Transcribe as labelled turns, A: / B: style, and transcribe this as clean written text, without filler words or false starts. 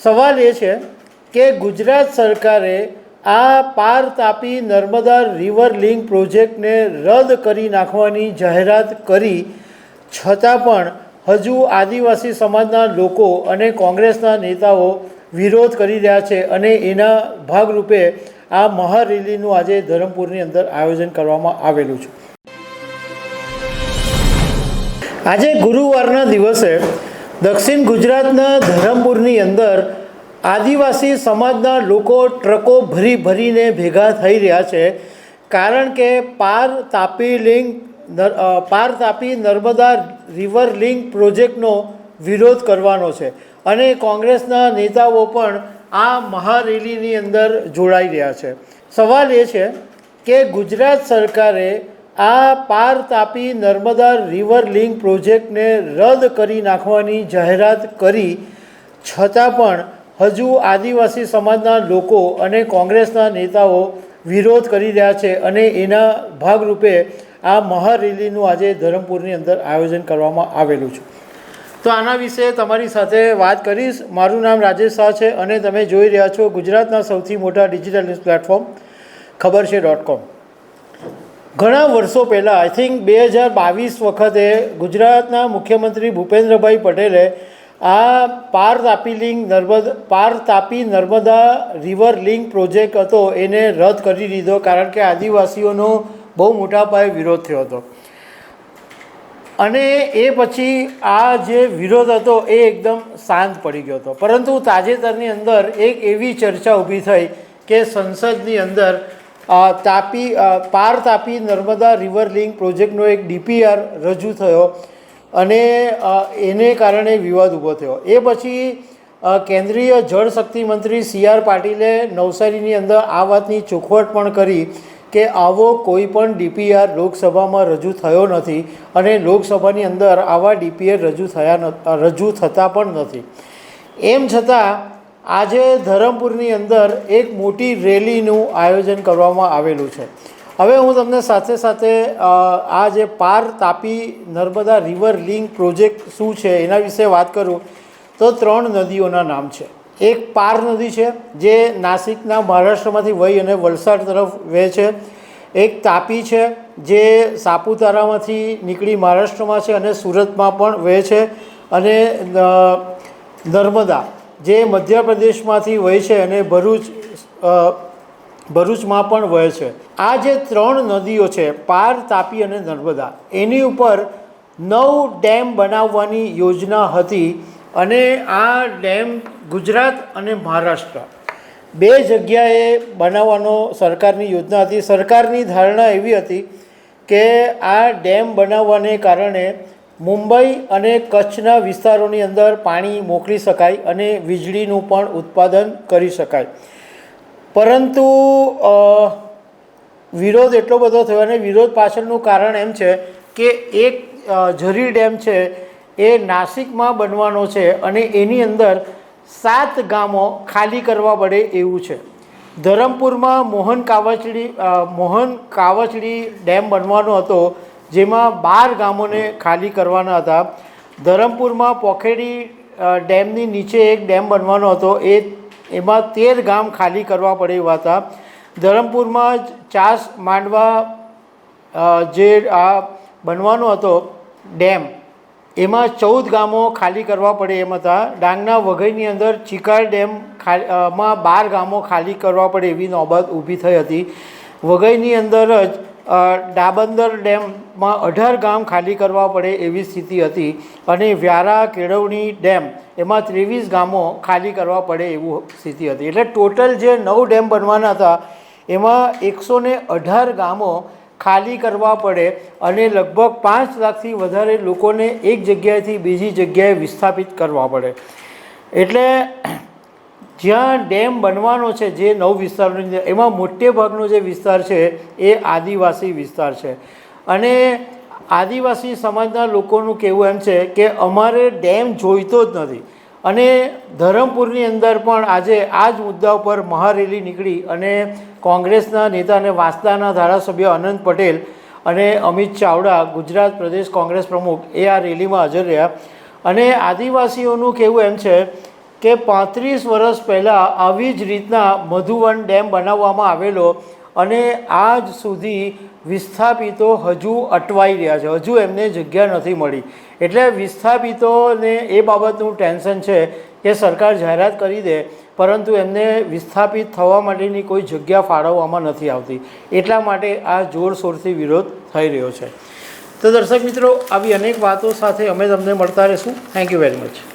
A: સવાલ એ છે કે ગુજરાત સરકારે આ પાર તાપી નર્મદા રિવર લિંક પ્રોજેક્ટને રદ કરી નાખવાની જાહેરાત કરી છતાં પણ હજુ આદિવાસી સમાજના લોકો અને કોંગ્રેસના નેતાઓ વિરોધ કરી રહ્યા છે અને એના ભાગરૂપે આ મહારેલીનું આજે ધરમપુરની અંદર આયોજન કરવામાં આવેલું છે। આજે ગુરુવારના દિવસે દક્ષિણ ગુજરાતના ધરમપુરની અંદર આદિવાસી સમાજના લોકો ટ્રકો ભરી ભરીને ભેગા થઈ રહ્યા છે, કારણ કે પાર તાપી નર્મદા રિવર લિંક પ્રોજેક્ટનો વિરોધ કરવાનો છે અને કોંગ્રેસના નેતાઓ પણ આ મહારેલીની અંદર જોડાઈ રહ્યા છે। સવાલ એ છે કે ગુજરાત સરકારે આ પાર તાપી નર્મદા રિવર લિંક પ્રોજેક્ટને રદ કરી નાખવાની જાહેરાત કરી છતાં પણ હજુ આદિવાસી સમાજના લોકો અને કોંગ્રેસના નેતાઓ વિરોધ કરી રહ્યા છે અને એના ભાગરૂપે આ મહારેલીનું આજે ધરમપુરની અંદર આયોજન કરવામાં આવેલું છે। તો આના વિશે તમારી સાથે વાત કરીશ। મારું નામ રાજેશ શાહ છે અને તમે જોઈ રહ્યા છો ગુજરાતના સૌથી મોટા ડિજિટલ ન્યૂઝ પ્લેટફોર્મ ખબરછે.com। ઘણા વર્ષો પહેલાં આઈ થિંક 2022 વખતે ગુજરાતના મુખ્યમંત્રી ભૂપેન્દ્રભાઈ પટેલે આ પાર Tapi Narmada river link project હતો એને રદ કરી દીધો, કારણ કે આદિવાસીઓનો બહુ મોટા પાયે વિરોધ થયો હતો અને એ પછી આ જે વિરોધ હતો એ એકદમ શાંત પડી ગયો હતો। પરંતુ તાજેતરની અંદર એક એવી ચર્ચા ઊભી થઈ કે સંસદની અંદર પાર તાપી નર્મદા રિવર લિંક પ્રોજેક્ટનો એક DPR રજૂ થયો અને એને કારણે વિવાદ ઊભો થયો। એ પછી કેન્દ્રીય જળશક્તિ મંત્રી CR પાટીલે નવસારીની અંદર આ વાતની ચોખવટ પણ કરી કે આવો કોઈ પણ DPR લોકસભામાં રજૂ થયો નથી અને લોકસભાની અંદર આવા DPR રજૂ થતા પણ નથી। એમ છતાં આજે ધરમપુરની અંદર એક મોટી રેલીનું આયોજન કરવામાં આવેલું છે। હવે હું તમને સાથે સાથે આ જે પાર Tapi Narmada river link project શું છે એના વિશે વાત કરું તો 3 નદીઓના નામ છે। એક પાર નદી છે જે નાસિકના મહારાષ્ટ્રમાંથી વહી અને વલસાડ તરફ વહે છે। એક તાપી છે જે સાપુતારામાંથી નીકળી મહારાષ્ટ્રમાં છે અને સુરતમાં પણ વહે છે। અને નર્મદા જે મધ્યપ્રદેશમાંથી વહે છે અને ભરૂચમાં પણ વહે છે। આ જે 3 નદીઓ છે પાર તાપી અને નર્મદા, એની ઉપર 9 ડેમ બનાવવાની યોજના હતી અને આ ડેમ ગુજરાત અને મહારાષ્ટ્ર 2 જગ્યાએ બનાવવાનો સરકારની યોજના હતી। સરકારની ધારણા એવી હતી કે આ ડેમ બનાવવાને કારણે મુંબઈ અને કચ્છના વિસ્તારોની અંદર પાણી મોકલી શકાય અને વીજળીનું પણ ઉત્પાદન કરી શકાય। પરંતુ વિરોધ એટલો બધો થયો અને વિરોધ પાછળનું કારણ એમ છે કે એક ઝરી ડેમ છે એ નાસિકમાં બનવાનો છે અને એની અંદર 7 ગામો ખાલી કરવા પડે એવું છે। ધરમપુરમાં મોહન કાવચડી ડેમ બનવાનો હતો, જેમાં 12 ગામોને ખાલી કરવાના હતા। ધરમપુરમાં પોખેડી ડેમની નીચે એક ડેમ બનવાનો હતો, એમાં 13 ગામ ખાલી કરવા પડે એવા હતા। ધરમપુરમાં ચાસ માંડવા જે આ બનવાનો હતો ડેમ, એમાં 14 ગામો ખાલી કરવા પડે એમ હતા। ડાંગના વઘઈની અંદર ચિકાર ડેમમાં 12 ગામો ખાલી કરવા પડે એવી નોબત ઊભી થઈ હતી। વઘઈની અંદર જ ડાબંદર ડેમમાં 18 ગામ ખાલી કરવા પડે એવી સ્થિતિ હતી અને વ્યારા કેળવણી ડેમ એમાં 23 ગામો ખાલી કરવા પડે એવું સ્થિતિ હતી। એટલે ટોટલ જે 9 ડેમ બનવાના હતા એમાં 118 ગામો ખાલી કરવા પડે અને લગભગ 5 લાખથી વધારે લોકોને એક જગ્યાએથી બીજી જગ્યાએ વિસ્થાપિત કરવા પડે। એટલે જ્યાં ડેમ બનવાનો છે જે 9 વિસ્તારોની અંદર, એમાં મોટે ભાગનો જે વિસ્તાર છે એ આદિવાસી વિસ્તાર છે અને આદિવાસી સમાજના લોકોનું કહેવું એમ છે કે અમારે ડેમ જોઈતો જ નથી। અને ધરમપુરની અંદર પણ આજે આ જ મુદ્દા ઉપર મહારેલી નીકળી અને કોંગ્રેસના નેતા અને વાંસદાના ધારાસભ્ય અનંત પટેલ અને અમિત ચાવડા ગુજરાત પ્રદેશ કોંગ્રેસ પ્રમુખ એ આ રેલીમાં હાજર રહ્યા અને આદિવાસીઓનું કહેવું એમ છે કે 35 વર્ષ પહેલાં આવી જ રીતના મધુવન ડેમ બનાવવામાં આવેલો અને આજ સુધી વિસ્થાપિતો હજુ અટવાઈ રહ્યા છે, હજુ એમને જગ્યા નથી મળી. એટલે વિસ્થાપિતોને એ બાબતનું ટેન્શન છે કે સરકાર જાહેરાત કરી દે પરંતુ એમને વિસ્થાપિત થવા માટેની કોઈ જગ્યા ફાળવવામાં નથી આવતી. એટલા માટે આ જોરશોરથી વિરોધ થઈ રહ્યો છે. તો દર્શક મિત્રો, આવી અનેક વાતો સાથે અમે તમને મળતા રહીશું. Thank you very much.